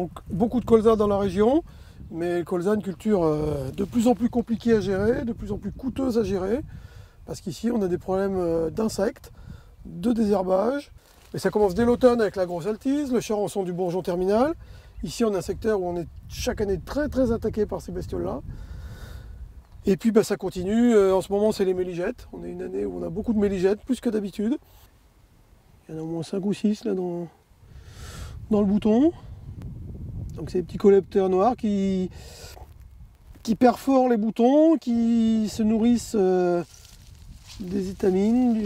Donc beaucoup de colza dans la région, mais le colza une culture de plus en plus compliquée à gérer, de plus en plus coûteuse à gérer, parce qu'ici on a des problèmes d'insectes, de désherbage, et ça commence dès l'automne avec la grosse altise, le charançon du bourgeon terminal. Ici on a un secteur où on est chaque année très attaqué par ces bestioles-là. Et puis ça continue, en ce moment c'est les méligettes, on est une année où on a beaucoup de méligettes, plus que d'habitude. Il y en a au moins 5 ou 6 là dans le bouton. Donc c'est des petits collecteurs noirs qui perforent les boutons, qui se nourrissent des étamines,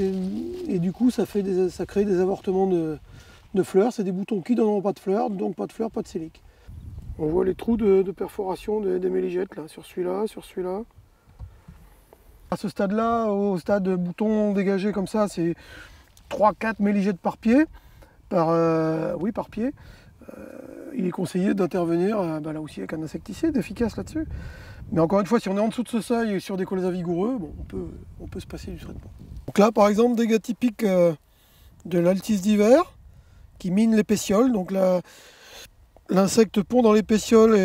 et du coup ça crée des avortements de fleurs. C'est des boutons qui ne donneront pas de fleurs, donc pas de fleurs, pas de silique. On voit les trous de perforation des méligettes là, sur celui-là, sur celui-là. À ce stade-là, au stade de bouton dégagé comme ça, c'est 3-4 méligettes par pied. Par pied. Il est conseillé d'intervenir là aussi avec un insecticide efficace là-dessus. Mais encore une fois, si on est en dessous de ce seuil et sur des colzas vigoureux, bon, on peut se passer du traitement. Donc là, par exemple, dégâts typiques de l'altise d'hiver qui mine les pétioles. Donc là, l'insecte pond dans les pétioles,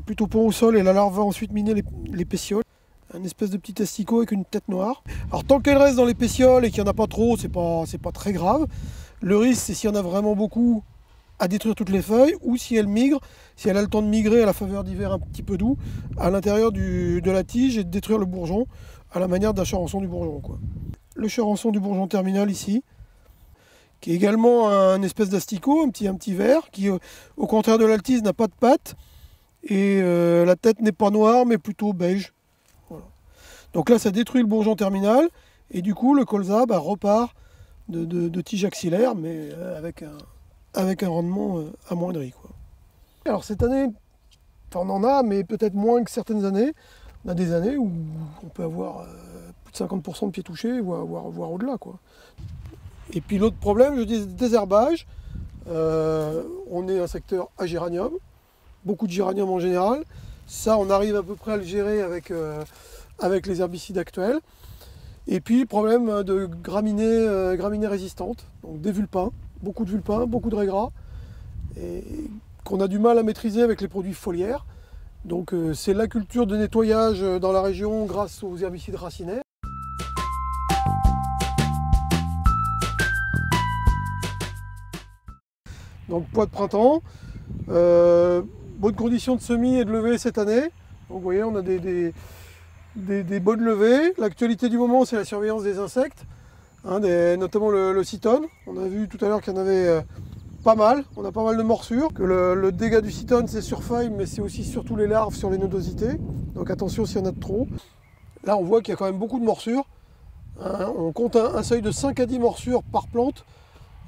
plutôt pond au sol, et la larve va ensuite miner les pétioles. Un espèce de petit asticot avec une tête noire. Alors tant qu'elle reste dans les pétioles et qu'il n'y en a pas trop, c'est pas très grave. Le risque, c'est s'il y en a vraiment beaucoup, à détruire toutes les feuilles, ou si elle migre, si elle a le temps de migrer à la faveur d'hiver un petit peu doux, à l'intérieur de la tige, et de détruire le bourgeon, à la manière d'un charançon du bourgeon, quoi. Le charançon du bourgeon terminal ici, qui est également un espèce d'asticot, un petit ver, qui au contraire de l'altise n'a pas de pattes, et la tête n'est pas noire, mais plutôt beige. Voilà. Donc là, ça détruit le bourgeon terminal, et du coup, le colza repart de tige axillaire, mais avec un rendement amoindri, quoi. Alors cette année, on en a, mais peut-être moins que certaines années. On a des années où on peut avoir plus de 50% de pieds touchés, voire au-delà, quoi. Et puis l'autre problème, je dis désherbage. On est un secteur à géranium, beaucoup de géranium en général. Ça, on arrive à peu près à le gérer avec les herbicides actuels. Et puis problème de graminées résistantes, donc des vulpins, beaucoup de vulpins, beaucoup de raies-gras, et qu'on a du mal à maîtriser avec les produits foliaires. Donc c'est la culture de nettoyage dans la région grâce aux herbicides racinaires. Donc pois de printemps, bonnes conditions de semis et de levée cette année. Donc vous voyez, on a des bonnes levées. L'actualité du moment, c'est la surveillance des insectes, notamment le cytone. On a vu tout à l'heure qu'il y en avait pas mal. On a pas mal de morsures. Que le dégât du cytone, c'est sur feuilles, mais c'est aussi surtout les larves sur les nodosités. Donc attention s'il y en a de trop. Là, on voit qu'il y a quand même beaucoup de morsures. On compte un seuil de 5 à 10 morsures par plante.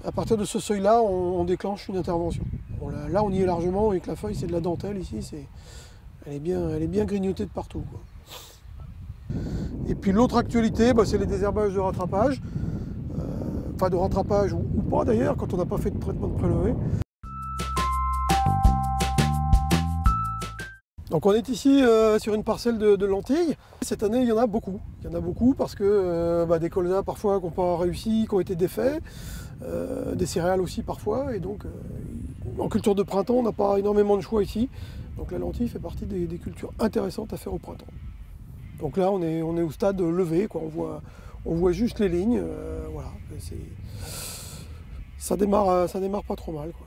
À partir de ce seuil-là, on déclenche une intervention. Bon, là, on y est largement, et que la feuille, c'est de la dentelle ici. Elle est bien grignotée de partout, quoi. Et puis l'autre actualité, c'est les désherbages de rattrapage. De rattrapage ou pas d'ailleurs, quand on n'a pas fait de traitement de prélevé. Donc on est ici sur une parcelle de lentilles. Cette année, il y en a beaucoup. Il y en a beaucoup parce que des colzas parfois qui n'ont pas réussi, qui ont été défaits, des céréales aussi parfois. Et donc en culture de printemps, on n'a pas énormément de choix ici. Donc la lentille fait partie des cultures intéressantes à faire au printemps. Donc là, on est au stade levé, quoi. On voit juste les lignes. Voilà. Ça démarre pas trop mal, quoi.